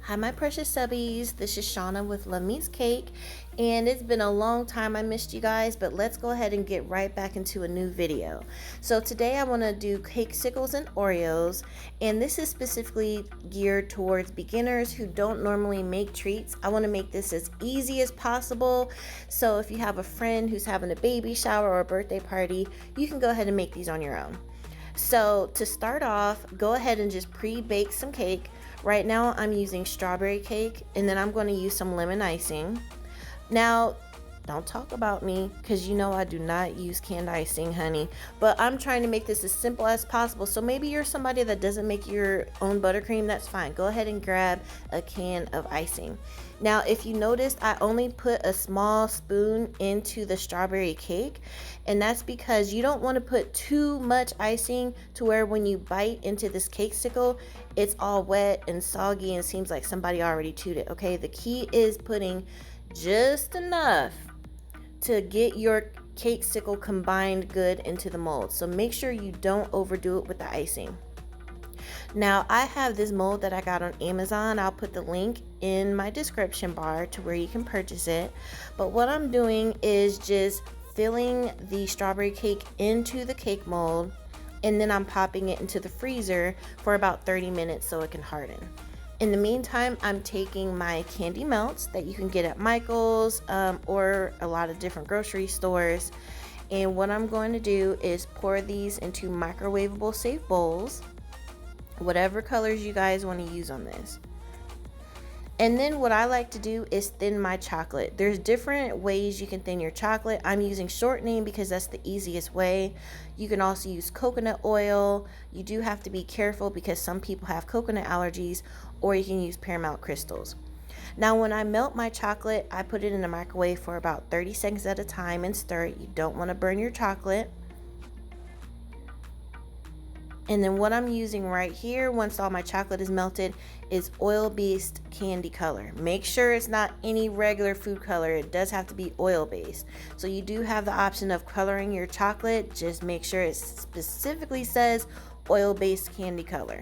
Hi, my precious subbies. This is Shauna with Love Meets Cake, and it's been a long time. I missed you guys, but let's go ahead and get right back into a new video. So today I want to do Cakesicles and Oreos, and this is specifically geared towards beginners who don't normally make treats. I want to make this as easy as possible. So if you have a friend who's having a baby shower or a birthday party, you can go ahead and make these on your own. So to start off, go ahead and just pre-bake some cake. Right now I'm using strawberry cake, and then I'm going to use some lemon icing. Now, don't talk about me because you know I do not use canned icing, honey. But I'm trying to make this as simple as possible. So maybe you're somebody that doesn't make your own buttercream, that's fine. Go ahead and grab a can of icing. Now, if you noticed, I only put a small spoon into the strawberry cake, and that's because you don't want to put too much icing to where when you bite into this cakesicle, it's all wet and soggy and seems like somebody already chewed it. Okay, the key is putting just enough to get your cakesicle combined good into the mold. So make sure you don't overdo it with the icing. Now I have this mold that I got on Amazon. I'll put the link in my description bar to where you can purchase it. But what I'm doing is just filling the strawberry cake into the cake mold, and then I'm popping it into the freezer for about 30 minutes so it can harden. In the meantime, I'm taking my candy melts that you can get at Michael's or a lot of different grocery stores. And what I'm going to do is pour these into microwavable safe bowls, whatever colors you guys want to use on this. And then what I like to do is thin my chocolate. There's different ways you can thin your chocolate. I'm using shortening because that's the easiest way. You can also use coconut oil. You do have to be careful because some people have coconut allergies, or you can use paramount crystals. Now when I melt my chocolate, I put it in the microwave for about 30 seconds at a time and stir it. You don't want to burn your chocolate. And then what I'm using right here, once all my chocolate is melted, is oil-based candy color. Make sure it's not any regular food color. It does have to be oil-based. So you do have the option of coloring your chocolate. Just make sure it specifically says oil-based candy color.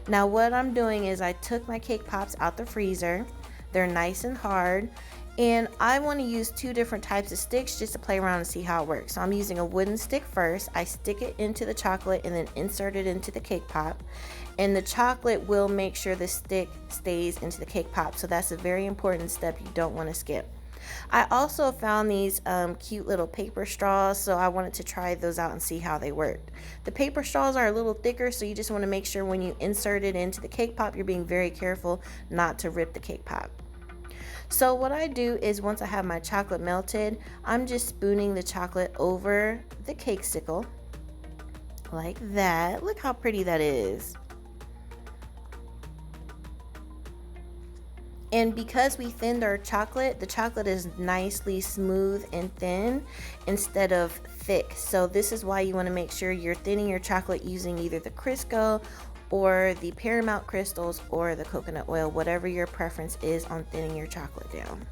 Now what I'm doing is I took my cake pops out the freezer. They're nice and hard. And I want to use two different types of sticks just to play around and see how it works. So I'm using a wooden stick first. I stick it into the chocolate and then insert it into the cake pop. And the chocolate will make sure the stick stays into the cake pop. So that's a very important step you don't want to skip. I also found these cute little paper straws, so I wanted to try those out and see how they worked. The paper straws are a little thicker, so you just want to make sure when you insert it into the cake pop, you're being very careful not to rip the cake pop. So what I do is once I have my chocolate melted, I'm just spooning the chocolate over the cakesicle like that. Look how pretty that is. And because we thinned our chocolate, the chocolate is nicely smooth and thin instead of thick. So this is why you want to make sure you're thinning your chocolate using either the Crisco or the paramount crystals or the coconut oil, whatever your preference is on thinning your chocolate down.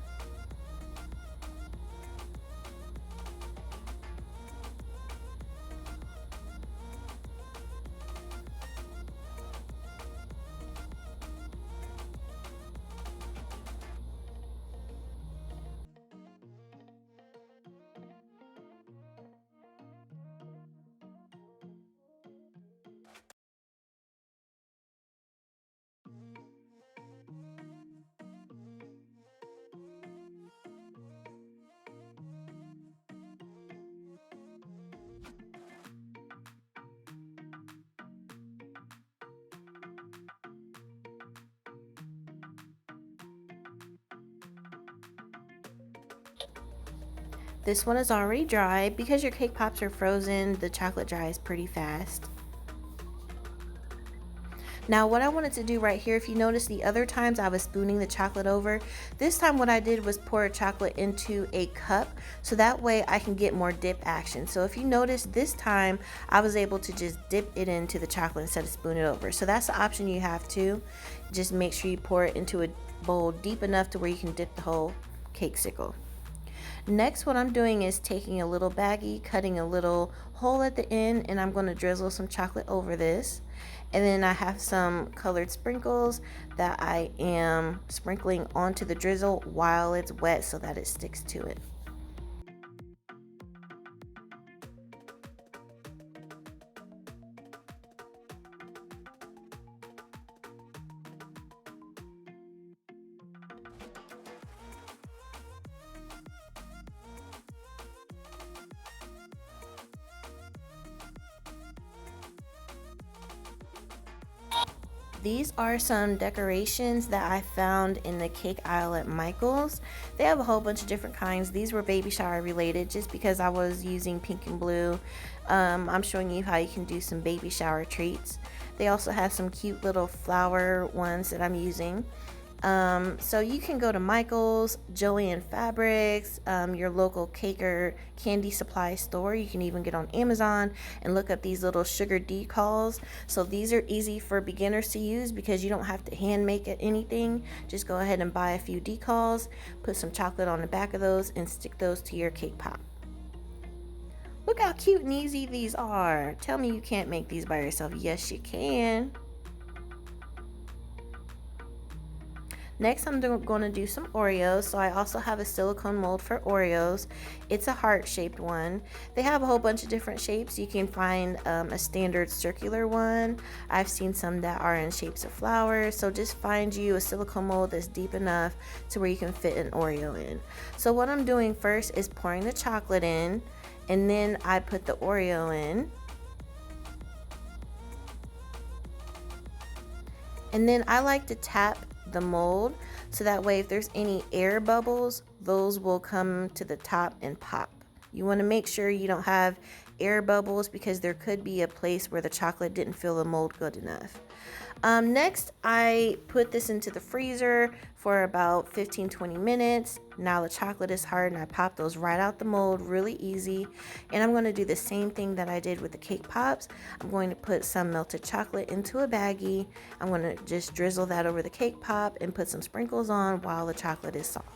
This one is already dry. Because your cake pops are frozen, the chocolate dries pretty fast. Now what I wanted to do right here, if you notice the other times I was spooning the chocolate over, this time what I did was pour chocolate into a cup so that way I can get more dip action. So if you notice this time I was able to just dip it into the chocolate instead of spoon it over. So that's the option you have too. Just make sure you pour it into a bowl deep enough to where you can dip the whole cakesicle. Next, what I'm doing is taking a little baggie, cutting a little hole at the end, and I'm going to drizzle some chocolate over this. And then I have some colored sprinkles that I am sprinkling onto the drizzle while it's wet so that it sticks to it. These are some decorations that I found in the cake aisle at Michael's. They have a whole bunch of different kinds. These were baby shower related just because I was using pink and blue. I'm showing you how you can do some baby shower treats. They also have some cute little flower ones that I'm using. So you can go to Michael's, Joann Fabrics, your local cake or candy supply store. You can even get on Amazon and look up these little sugar decals. So these are easy for beginners to use because you don't have to hand make it anything. Just go ahead and buy a few decals, put some chocolate on the back of those, and stick those to your cake pop. Look how cute and easy these are. Tell me you can't make these by yourself. Yes, you can. Next, I'm going to do some Oreos. So I also have a silicone mold for Oreos. It's a heart-shaped one. They have a whole bunch of different shapes. You can find a standard circular one. I've seen some that are in shapes of flowers. So just find you a silicone mold that's deep enough to where you can fit an Oreo in. So what I'm doing first is pouring the chocolate in, and then I put the Oreo in. And then I like to tap the mold so that way if there's any air bubbles, those will come to the top and pop. You want to make sure you don't have air bubbles because there could be a place where the chocolate didn't fill the mold good enough. Next, I put this into the freezer for about 15-20 minutes. Now the chocolate is hard and I pop those right out the mold really easy. And I'm going to do the same thing that I did with the cake pops. I'm going to put some melted chocolate into a baggie. I'm going to just drizzle that over the cake pop and put some sprinkles on while the chocolate is soft.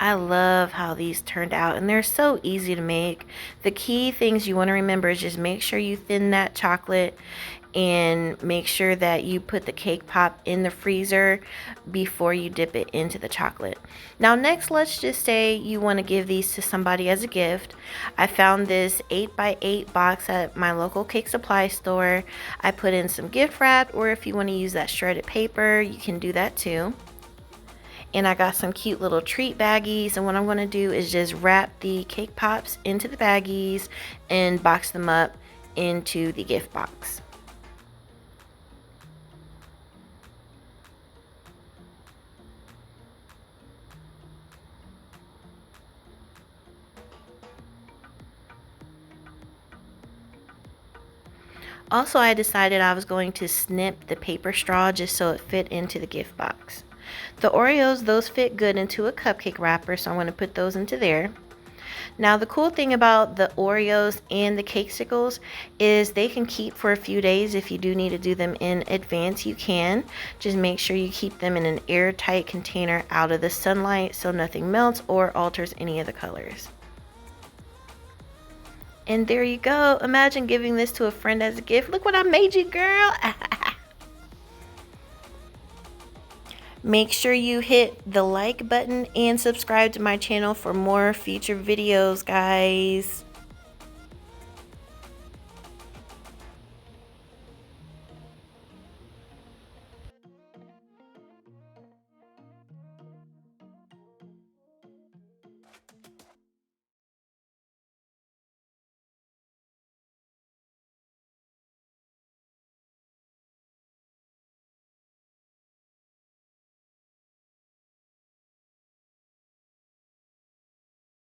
I love how these turned out and they're so easy to make. The key things you want to remember is just make sure you thin that chocolate and make sure that you put the cake pop in the freezer before you dip it into the chocolate. Now next, let's just say you want to give these to somebody as a gift. I found this 8x8 box at my local cake supply store. I put in some gift wrap, or if you want to use that shredded paper, you can do that too. And I got some cute little treat baggies, and what I'm going to do is just wrap the cake pops into the baggies and box them up into the gift box. Also, I decided I was going to snip the paper straw just so it fit into the gift box. The Oreos, those fit good into a cupcake wrapper, so I'm going to put those into there. Now the cool thing about the Oreos and the Cakesicles is they can keep for a few days. If you do need to do them in advance, you can. Just make sure you keep them in an airtight container out of the sunlight so nothing melts or alters any of the colors. And there you go. Imagine giving this to a friend as a gift. Look what I made you, girl. Make sure you hit the like button and subscribe to my channel for more future videos, guys.